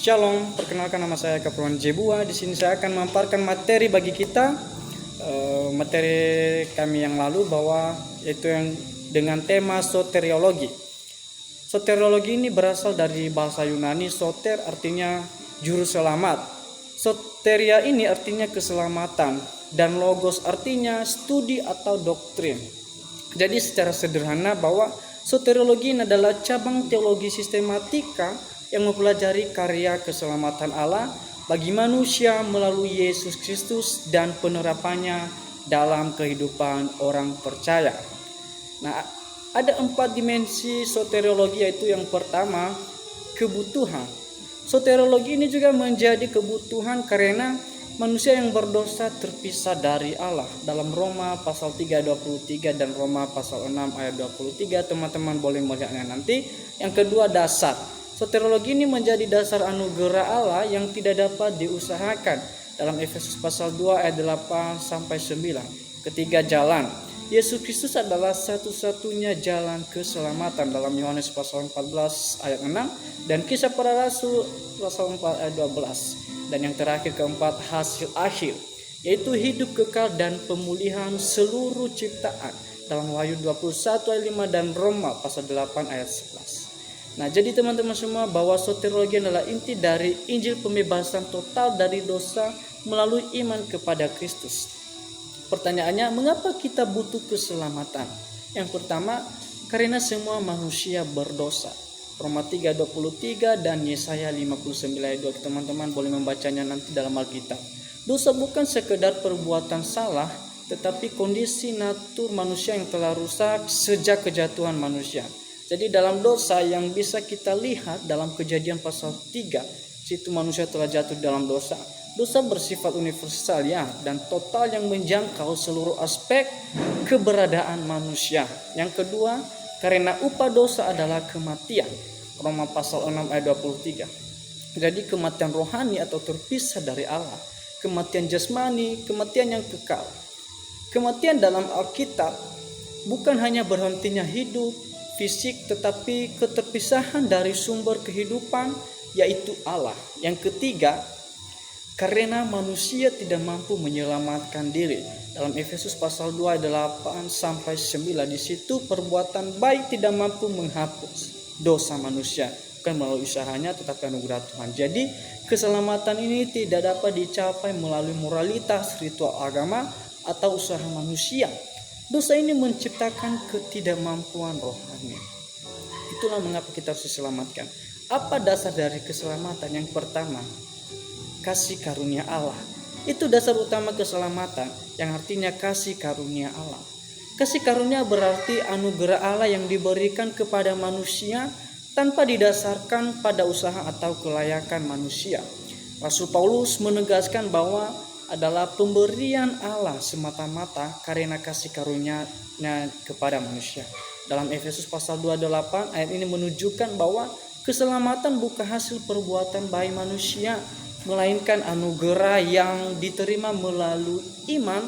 Shalom, perkenalkan nama saya Kapruan Jebua. Di sini saya akan memaparkan materi bagi kita, materi kami yang lalu bahwa yaitu yang dengan tema soteriologi. Soteriologi ini berasal dari bahasa Yunani. Soter artinya juru selamat. Soteria ini artinya keselamatan dan logos artinya studi atau doktrin. Jadi secara sederhana bahwa soteriologi ini adalah cabang teologi sistematika yang mempelajari karya keselamatan Allah bagi manusia melalui Yesus Kristus dan penerapannya dalam kehidupan orang percaya. Nah, ada 4 dimensi soteriologi, yaitu yang pertama, kebutuhan. Soteriologi ini juga menjadi kebutuhan karena manusia yang berdosa terpisah dari Allah. Dalam Roma pasal 3 ayat 23 dan Roma pasal 6 ayat 23, teman-teman boleh melihatnya nanti. Yang kedua, dasar. Soteriologi ini menjadi dasar anugerah Allah yang tidak dapat diusahakan. Dalam Efesus pasal 2 ayat 8 sampai 9. Ketiga, jalan. Yesus Kristus adalah satu-satunya jalan keselamatan. Dalam Yohanes pasal 14 ayat 6 dan Kisah Para Rasul pasal 4 ayat 12. Dan yang terakhir, keempat, hasil akhir, yaitu hidup kekal dan pemulihan seluruh ciptaan. Dalam Wahyu 21 ayat 5 dan Roma pasal 8 ayat 11. Nah, jadi teman-teman semua, bahwa soteriologi adalah inti dari Injil pembebasan total dari dosa melalui iman kepada Kristus. Pertanyaannya, mengapa kita butuh keselamatan? Yang pertama, karena semua manusia berdosa. Roma 3:23 dan Yesaya 59 ayat 2. Teman-teman boleh membacanya nanti dalam Alkitab. Dosa bukan sekedar perbuatan salah, tetapi kondisi natur manusia yang telah rusak sejak kejatuhan manusia. Jadi dalam dosa yang bisa kita lihat dalam Kejadian pasal 3, situ manusia telah jatuh dalam dosa. Dosa bersifat universal ya, dan total yang menjangkau seluruh aspek keberadaan manusia. Yang kedua, karena upah dosa adalah kematian. Roma pasal 6 ayat 23. Jadi kematian rohani atau terpisah dari Allah. Kematian jasmani, kematian yang kekal. Kematian dalam Alkitab bukan hanya berhentinya hidup fisik, tetapi keterpisahan dari sumber kehidupan, yaitu Allah. Yang ketiga, karena manusia tidak mampu menyelamatkan diri. Dalam Efesus pasal 2 ayat 8 sampai 9, di situ perbuatan baik tidak mampu menghapus dosa manusia, bukan melalui usahanya tetapi anugerah Tuhan. Jadi keselamatan ini tidak dapat dicapai melalui moralitas, ritual agama, atau usaha manusia. Dosa ini menciptakan ketidakmampuan rohani. Itulah mengapa kita harus diselamatkan. Apa dasar dari keselamatan? Yang pertama, kasih karunia Allah. Itu dasar utama keselamatan, yang artinya kasih karunia Allah. Kasih karunia berarti anugerah Allah yang diberikan kepada manusia tanpa didasarkan pada usaha atau kelayakan manusia. Rasul Paulus menegaskan bahwa adalah pemberian Allah semata-mata karena kasih karunia-Nya kepada manusia. Dalam Efesus pasal 2:8, ayat ini menunjukkan bahwa keselamatan bukan hasil perbuatan baik manusia, melainkan anugerah yang diterima melalui iman,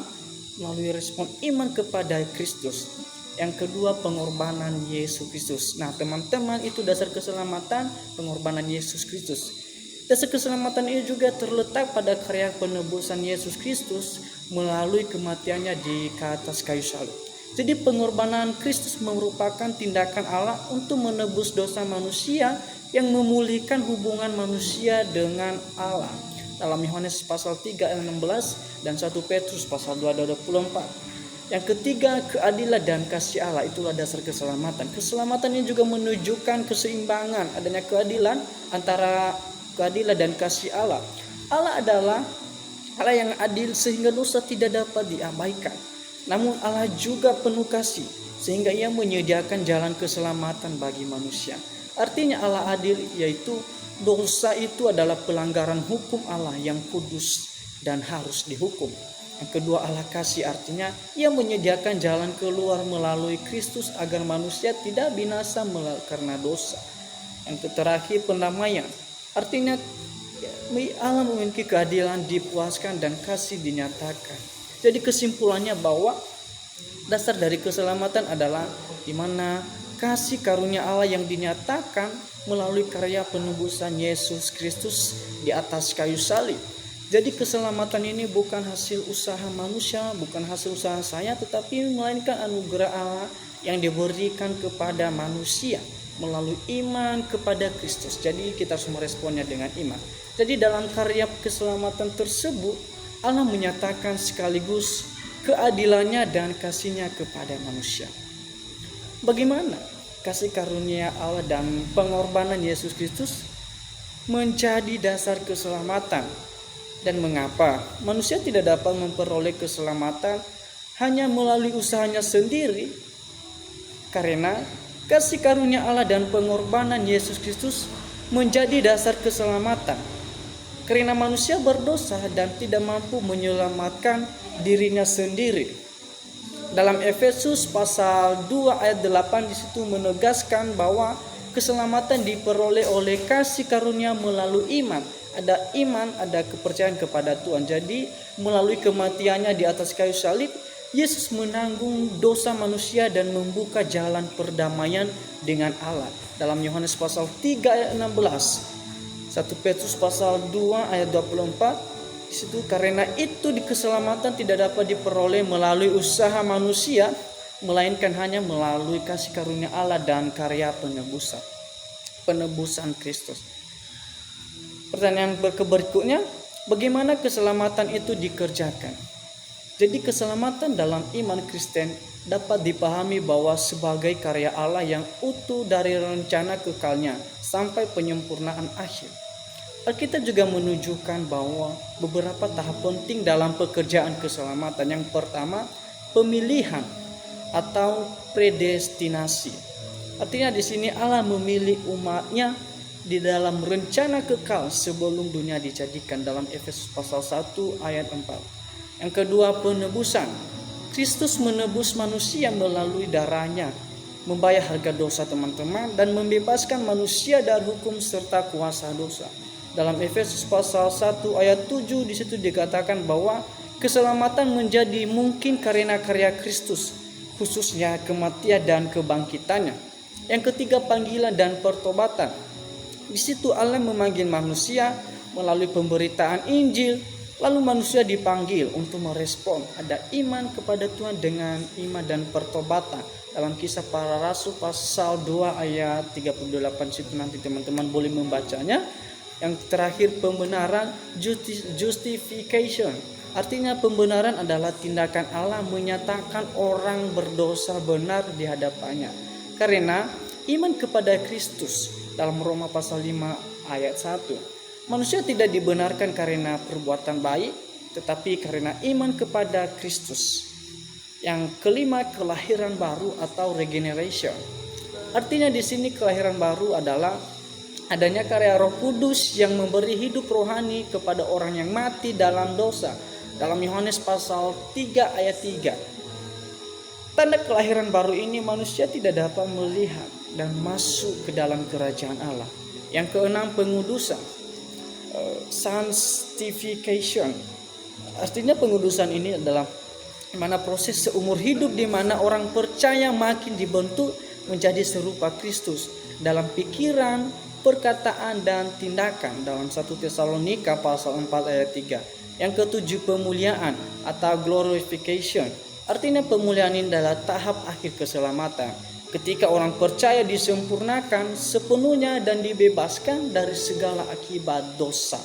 melalui respon iman kepada Kristus. Yang kedua, pengorbanan Yesus Kristus. Nah, teman-teman, itu dasar keselamatan, pengorbanan Yesus Kristus. Dasar keselamatan ini juga terletak pada karya penebusan Yesus Kristus melalui kematiannya di atas kayu salib. Jadi pengorbanan Kristus merupakan tindakan Allah untuk menebus dosa manusia yang memulihkan hubungan manusia dengan Allah. Dalam Yohanes pasal 3 ayat 16 dan 1 Petrus pasal 2 ayat 24. Yang ketiga, keadilan dan kasih Allah. Itulah dasar keselamatan. Keselamatan ini juga menunjukkan keseimbangan, adanya keadilan antara keadilan dan kasih Allah. Allah adalah Allah yang adil sehingga dosa tidak dapat diabaikan. Namun Allah juga penuh kasih sehingga Ia menyediakan jalan keselamatan bagi manusia. Artinya Allah adil, yaitu dosa itu adalah pelanggaran hukum Allah yang kudus dan harus dihukum. Yang kedua, Allah kasih, artinya Ia menyediakan jalan keluar melalui Kristus agar manusia tidak binasa karena dosa. Yang terakhir, pendamaian. Artinya Allah memiliki keadilan, dipuaskan, dan kasih dinyatakan. Jadi kesimpulannya bahwa dasar dari keselamatan adalah di mana kasih karunia Allah yang dinyatakan melalui karya penebusan Yesus Kristus di atas kayu salib. Jadi keselamatan ini bukan hasil usaha manusia, bukan hasil usaha saya, tetapi melainkan anugerah Allah yang diberikan kepada manusia melalui iman kepada Kristus. Jadi kita harus meresponnya dengan iman. Jadi dalam karya keselamatan tersebut, Allah menyatakan sekaligus keadilannya dan kasihnya kepada manusia. Bagaimana kasih karunia Allah dan pengorbanan Yesus Kristus menjadi dasar keselamatan? Dan mengapa manusia tidak dapat memperoleh keselamatan hanya melalui usahanya sendiri? Karena kasih karunia Allah dan pengorbanan Yesus Kristus menjadi dasar keselamatan. Karena manusia berdosa dan tidak mampu menyelamatkan dirinya sendiri. Dalam Efesus pasal 2 ayat 8 di situ menegaskan bahwa keselamatan diperoleh oleh kasih karunia melalui iman. Ada iman, ada kepercayaan kepada Tuhan. Jadi melalui kematiannya di atas kayu salib, Yesus menanggung dosa manusia dan membuka jalan perdamaian dengan Allah. Dalam Yohanes pasal 3 ayat 16, 1 Petrus pasal 2 ayat 24, di situ karena itu di keselamatan tidak dapat diperoleh melalui usaha manusia, melainkan hanya melalui kasih karunia Allah dan karya penebusan Kristus. Pertanyaan berikutnya, bagaimana keselamatan itu dikerjakan? Jadi keselamatan dalam iman Kristen dapat dipahami bahwa sebagai karya Allah yang utuh dari rencana kekalnya sampai penyempurnaan akhir. Alkitab juga menunjukkan bahwa beberapa tahap penting dalam pekerjaan keselamatan. Yang pertama, pemilihan atau predestinasi. Artinya di sini Allah memilih umatnya di dalam rencana kekal sebelum dunia dijadikan, dalam Efesus pasal 1 ayat 4. Yang kedua, penebusan. Kristus menebus manusia melalui darahnya, membayar harga dosa teman-teman, dan membebaskan manusia dari hukum serta kuasa dosa. Dalam Efesus pasal 1 ayat 7 di situ dikatakan bahwa keselamatan menjadi mungkin karena karya Kristus, khususnya kematian dan kebangkitannya. Yang ketiga, panggilan dan pertobatan. Di situ Allah memanggil manusia melalui pemberitaan Injil, lalu manusia dipanggil untuk merespon. Ada iman kepada Tuhan dengan iman dan pertobatan. Dalam Kisah Para Rasul pasal 2 ayat 38 situ nanti teman-teman boleh membacanya. Yang terakhir, pembenaran, justification. Artinya pembenaran adalah tindakan Allah menyatakan orang berdosa benar di hadapannya. Karena iman kepada Kristus, dalam Roma pasal 5 ayat 1. Manusia tidak dibenarkan karena perbuatan baik, tetapi karena iman kepada Kristus. Yang kelima, kelahiran baru atau regeneration. Artinya di sini kelahiran baru adalah adanya karya Roh Kudus yang memberi hidup rohani kepada orang yang mati dalam dosa. Dalam Yohanes pasal 3 ayat 3. Tanda kelahiran baru ini manusia tidak dapat melihat dan masuk ke dalam kerajaan Allah. Yang keenam, pengudusan. Sanctification. Artinya pengudusan ini adalah mana proses seumur hidup di mana orang percaya makin dibentuk menjadi serupa Kristus dalam pikiran, perkataan dan tindakan. Dalam 1 Tesalonika pasal 4 ayat 3. Yang ketujuh, pemuliaan atau glorification. Artinya pemuliaan ini adalah tahap akhir keselamatan. Ketika orang percaya disempurnakan sepenuhnya dan dibebaskan dari segala akibat dosa.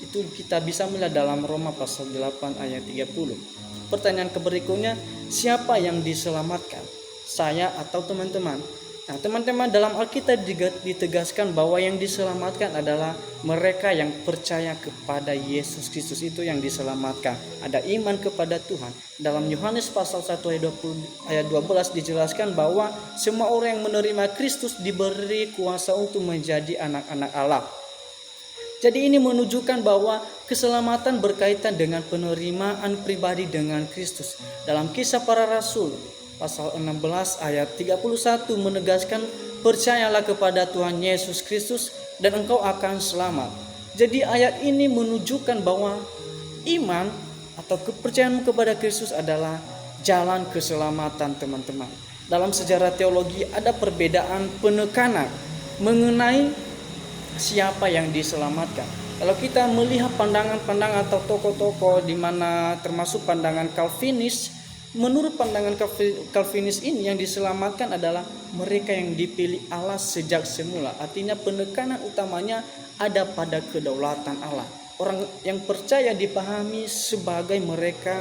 Itu kita bisa melihat dalam Roma pasal 8 ayat 30. Pertanyaan berikutnya, siapa yang diselamatkan? Saya atau teman-teman? Nah, teman-teman, dalam Alkitab ditegaskan bahwa yang diselamatkan adalah mereka yang percaya kepada Yesus Kristus, itu yang diselamatkan. Ada iman kepada Tuhan. Dalam Yohanes pasal 1 ayat 12 dijelaskan bahwa semua orang yang menerima Kristus diberi kuasa untuk menjadi anak-anak Allah. Jadi ini menunjukkan bahwa keselamatan berkaitan dengan penerimaan pribadi dengan Kristus. Dalam Kisah Para Rasul pasal 16 ayat 31 menegaskan, percayalah kepada Tuhan Yesus Kristus dan engkau akan selamat. Jadi ayat ini menunjukkan bahwa iman atau kepercayaan kepada Kristus adalah jalan keselamatan, teman-teman. dalam sejarah teologi ada perbedaan penekanan mengenai siapa yang diselamatkan. Kalau kita melihat pandangan-pandangan atau tokoh-tokoh di mana termasuk pandangan Calvinis, menurut pandangan Calvinis ini yang diselamatkan adalah mereka yang dipilih Allah sejak semula. Artinya penekanan utamanya ada pada kedaulatan Allah. Orang yang percaya dipahami sebagai mereka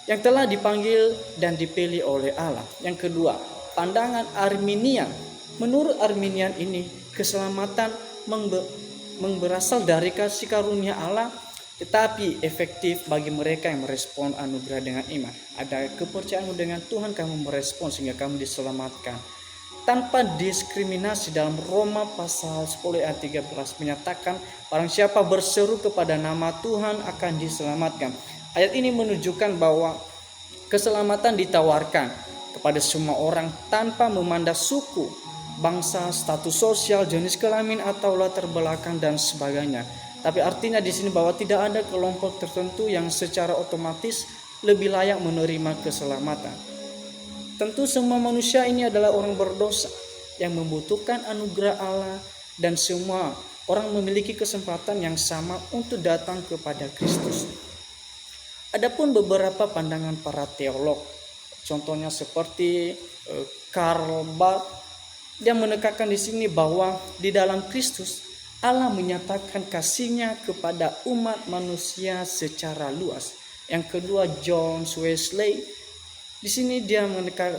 yang telah dipanggil dan dipilih oleh Allah. Yang kedua, pandangan Arminian. Menurut Arminian ini, keselamatan berasal dari kasih karunia Allah, tetapi efektif bagi mereka yang merespon anugerah dengan iman. Ada kepercayaanmu dengan Tuhan, kamu merespon sehingga kamu diselamatkan. Tanpa diskriminasi. Dalam Roma pasal 10 ayat 13 menyatakan barang siapa berseru kepada nama Tuhan akan diselamatkan. Ayat ini menunjukkan bahwa keselamatan ditawarkan kepada semua orang tanpa memandang suku, bangsa, status sosial, jenis kelamin atau latar belakang dan sebagainya. Tapi artinya di sini bahwa tidak ada kelompok tertentu yang secara otomatis lebih layak menerima keselamatan. Tentu semua manusia ini adalah orang berdosa yang membutuhkan anugerah Allah, dan semua orang memiliki kesempatan yang sama untuk datang kepada Kristus. Adapun beberapa pandangan para teolog, contohnya seperti Karl Barth, dia menekankan di sini bahwa di dalam Kristus Allah menyatakan kasih-Nya kepada umat manusia secara luas. Yang kedua, John Wesley, di sini dia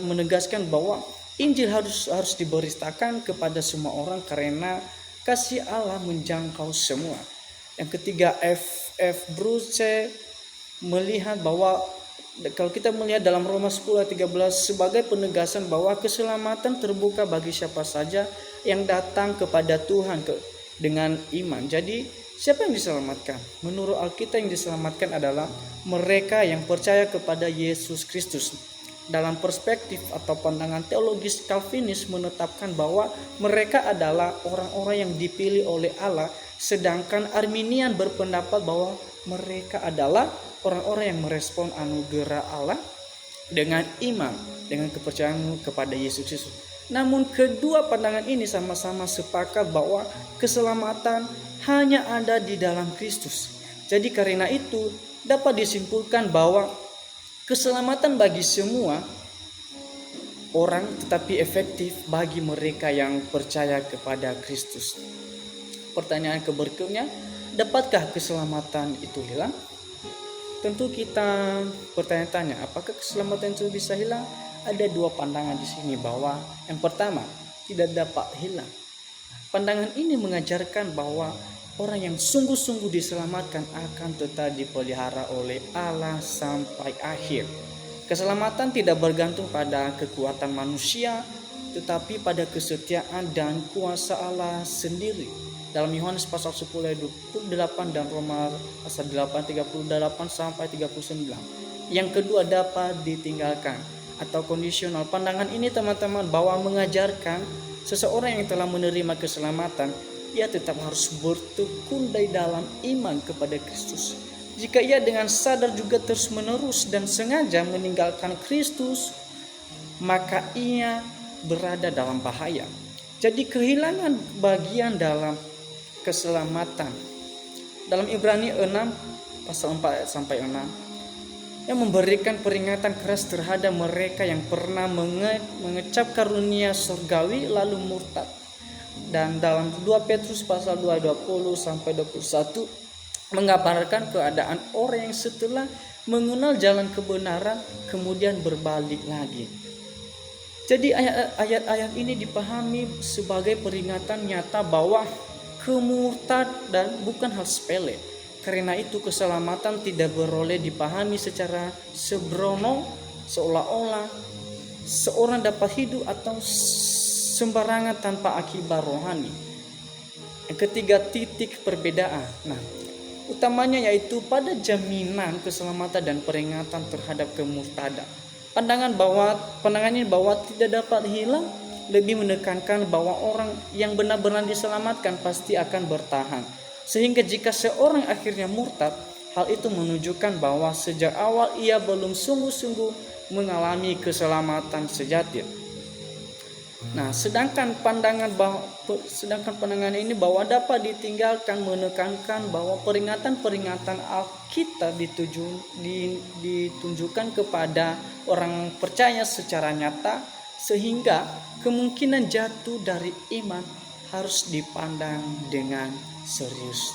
menegaskan bahwa Injil harus diberitakan kepada semua orang karena kasih Allah menjangkau semua. Yang ketiga, F. Bruce melihat bahwa kalau kita melihat dalam Roma 10 ayat 13 sebagai penegasan bahwa keselamatan terbuka bagi siapa saja yang datang kepada Tuhan dengan iman. Jadi siapa yang diselamatkan? Menurut Alkitab yang diselamatkan adalah mereka yang percaya kepada Yesus Kristus. Dalam perspektif atau pandangan teologis Calvinis menetapkan bahwa mereka adalah orang-orang yang dipilih oleh Allah, sedangkan Arminian berpendapat bahwa mereka adalah orang-orang yang merespon anugerah Allah dengan iman, dengan kepercayaan kepada Yesus Kristus. Namun kedua pandangan ini sama-sama sepakat bahwa keselamatan hanya ada di dalam Kristus. Jadi karena itu dapat disimpulkan bahwa keselamatan bagi semua orang, tetapi efektif bagi mereka yang percaya kepada Kristus. Pertanyaan berikutnya, dapatkah keselamatan itu hilang? Tentu kita bertanya-tanya, apakah keselamatan itu bisa hilang? Ada dua pandangan di sini bahwa yang pertama, tidak dapat hilang. Pandangan ini mengajarkan bahwa orang yang sungguh-sungguh diselamatkan akan tetap dipelihara oleh Allah sampai akhir. Keselamatan tidak bergantung pada kekuatan manusia, tetapi pada kesetiaan dan kuasa Allah sendiri. Dalam Yohanes pasal 10 ayat 28 dan Roma pasal 8 38 sampai 39. Yang kedua, dapat ditinggalkan atau kondisional. Pandangan ini teman-teman bahwa mengajarkan seseorang yang telah menerima keselamatan, ia tetap harus bertekun di dalam iman kepada Kristus. Jika ia dengan sadar juga terus-menerus dan sengaja meninggalkan Kristus, maka ia berada dalam bahaya. Jadi kehilangan bagian dalam keselamatan. Dalam Ibrani 6 pasal 4 sampai 6 yang memberikan peringatan keras terhadap mereka yang pernah mengecap karunia surgawi lalu murtad. Dan dalam 2 Petrus pasal 2 20 sampai 21 mengabarkan keadaan orang yang setelah mengenal jalan kebenaran kemudian berbalik lagi. Jadi ayat-ayat ini dipahami sebagai peringatan nyata bahwa kemurtadan bukan hal sepele. Karena itu keselamatan tidak boleh dipahami secara sembrono, seolah-olah seorang dapat hidup atau sembarangan tanpa akibat rohani. Yang ketiga, titik perbedaan. Utamanya yaitu pada jaminan keselamatan dan peringatan terhadap kemurtadan. Pandangan ini bahwa tidak dapat hilang lebih menekankan bahwa orang yang benar-benar diselamatkan pasti akan bertahan. Sehingga jika seorang akhirnya murtad, hal itu menunjukkan bahwa sejak awal ia belum sungguh-sungguh mengalami keselamatan sejati. Nah, sedangkan pandangan ini bahwa dapat ditinggalkan menekankan bahwa peringatan-peringatan Alkitab ditunjukkan kepada orang percaya secara nyata, sehingga kemungkinan jatuh dari iman harus dipandang dengan serius.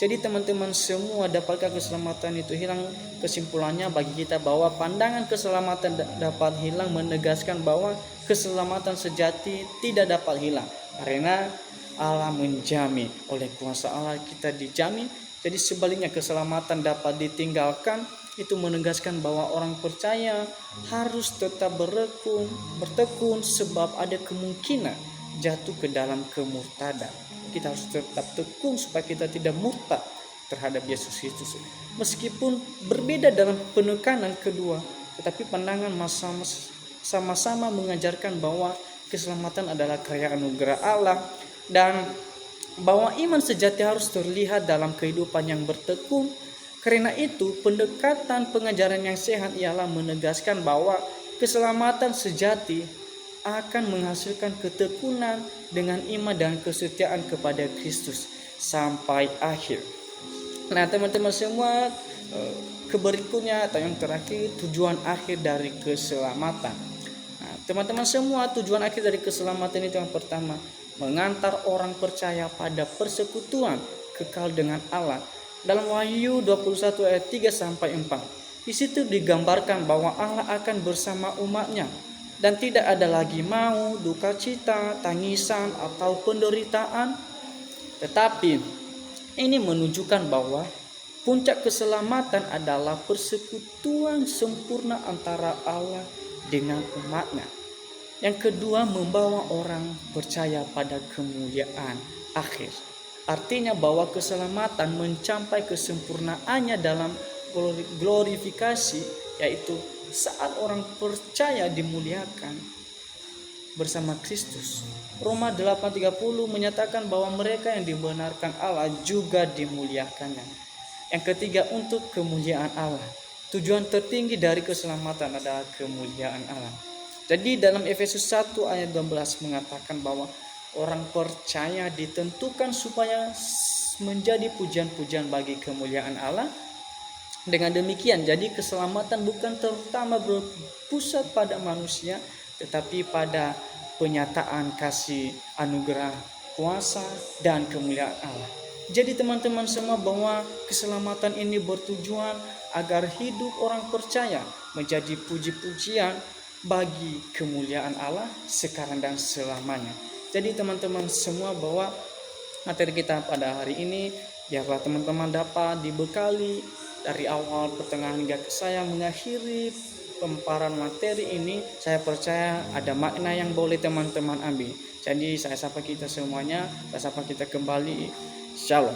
Jadi teman-teman semua, dapatkah keselamatan itu hilang? Kesimpulannya bagi kita bahwa pandangan keselamatan dapat hilang menegaskan bahwa keselamatan sejati tidak dapat hilang, karena Allah menjamin, oleh kuasa Allah kita dijamin. Jadi sebaliknya, keselamatan dapat ditinggalkan itu menegaskan bahwa orang percaya harus tetap bertekun sebab ada kemungkinan jatuh ke dalam kemurtadan. Kita harus tetap tekun supaya kita tidak murtad terhadap Yesus Kristus. Meskipun berbeda dalam penekanan kedua, tetapi pandangan sama-sama mengajarkan bahwa keselamatan adalah karya anugerah Allah, dan bahwa iman sejati harus terlihat dalam kehidupan yang bertekun. Karena itu, pendekatan pengajaran yang sehat ialah menegaskan bahwa keselamatan sejati akan menghasilkan ketekunan dengan iman dan kesetiaan kepada Kristus sampai akhir. Nah, teman-teman semua, berikutnya atau yang terakhir, tujuan akhir dari keselamatan. Nah, teman-teman semua, tujuan akhir dari keselamatan itu yang pertama, mengantar orang percaya pada persekutuan kekal dengan Allah. Dalam Wahyu 21 ayat 3 sampai 4. Di situ digambarkan bahwa Allah akan bersama umatnya dan tidak ada lagi maut, duka cita, tangisan atau penderitaan. Tetapi ini menunjukkan bahwa puncak keselamatan adalah persekutuan sempurna antara Allah dengan umatnya. Yang kedua, membawa orang percaya pada kemuliaan akhir. Artinya bahwa keselamatan mencapai kesempurnaannya dalam glorifikasi, yaitu saat orang percaya dimuliakan bersama Kristus. Roma 8:30 menyatakan bahwa mereka yang dibenarkan Allah juga dimuliakannya. Yang ketiga, untuk kemuliaan Allah. Tujuan tertinggi dari keselamatan adalah kemuliaan Allah. Jadi dalam Efesus 1 ayat 12 mengatakan bahwa orang percaya ditentukan supaya menjadi pujian-pujian bagi kemuliaan Allah. Dengan demikian, jadi keselamatan bukan terutama berpusat pada manusia, tetapi pada penyataan kasih anugerah, kuasa, dan kemuliaan Allah. Jadi teman-teman semua, bahwa keselamatan ini bertujuan agar hidup orang percaya menjadi puji-pujian bagi kemuliaan Allah sekarang dan selamanya. Jadi teman-teman semua, bahwa materi kita pada hari ini, biarlah teman-teman dapat dibekali dari awal, pertengahan hingga saya mengakhiri pemaparan materi ini. Saya percaya ada makna yang boleh teman-teman ambil. Jadi saya sapa kita semuanya, saya sapa kita kembali. Shalom.